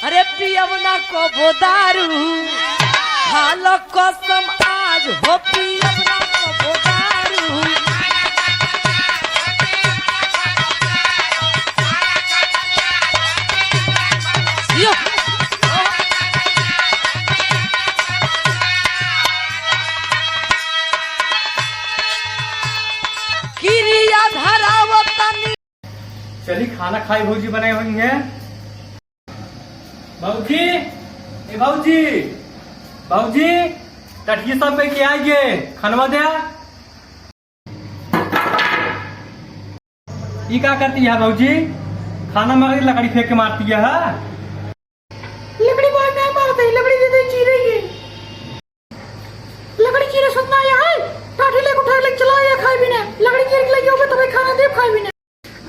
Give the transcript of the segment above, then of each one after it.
अरे पियवना को बोदारू हालो कसम आज हो पियवना को बोदारू। किरिया धरावतनी चली खाना खाई भौजी बनाई हुई है। भाऊजी ए भाऊजी भाऊजी टटिया सब पे क्या आइए खानवा दे। ये क्या करती है भाऊजी? खाना मार लकड़ी फेंक के मारती है। लकड़ी मार नहीं मारते, लकड़ी दे दे चीरे ये लकड़ी चीरे सुनना आया है। टाटी ले उठा ले चला या खाई भी ना लकड़ी चीरे के लिए तुम्हें खाना दे खाई भी ना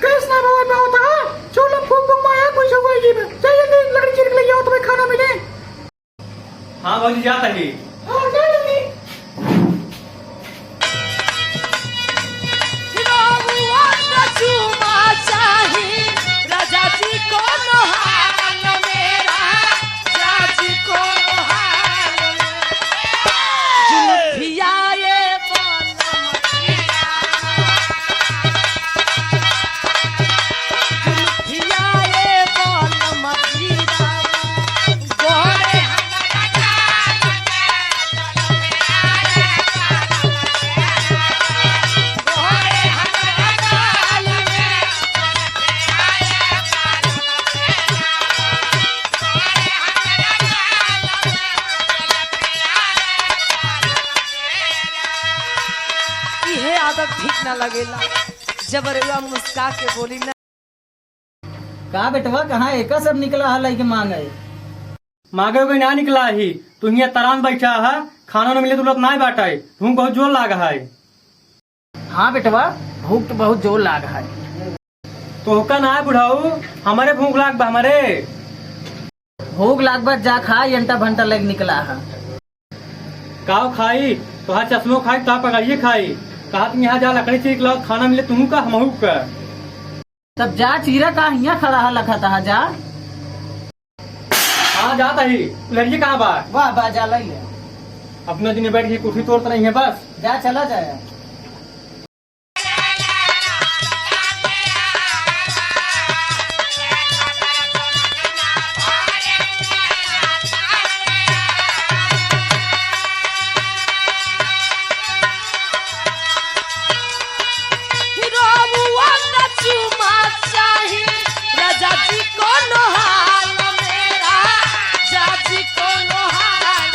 गैस ना बाबा पे होता है। चलो फूक फूक माया कोई सब कोई जी में चाहिए लकड़ी चीरे के लिए तुम्हें खाना मिले। हाँ भाऊजी जाता ही। हाँ जा जल्दी। राजा जी को नहाल मेरा राजी को नहाल जुल्फिया ये जुल्फिया ये बोल मदीना गोरे ये आदत ठीक ना लगेला जबरवा मुस्का के बोली ना। का बेटवा कहाँ एक सब निकला है लई के मांगे मांगे कोई ना निकला ही तू यहाँ तरान बैठा है। खाना न मिले तो ना बांटा है। भूख बहुत जोर लागा है। हाँ बेटवा भूख तो बहुत जोर लाग है। तो का ना है बुढ़ाऊ हमारे भूख लाग बा हमारे भूख लाग बाद जा खा घंटा भंटा लग निकला है। काव खाई तो हाँ चश्मो खाई तो पकाइए खाई कहा तुम यहाँ जा लकड़ी चीर ला खाना मिले तुम का हमहू का। तब जा चीरा का यहाँ खड़ा है लखा था जा। हाँ जाता ही लड़की कहाँ बा? वाह बा जा लई ले। अपने दिन बैठ के कुर्सी तोड़ता नहीं है बस। जा चला जाए। राजा जी को नहाल मेरा जाजी को नहाल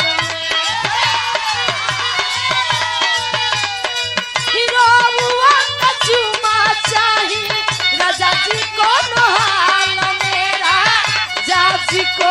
हिरोबुआ का चुमा चाहिए राजा जी को नहाल मेरा जाजी को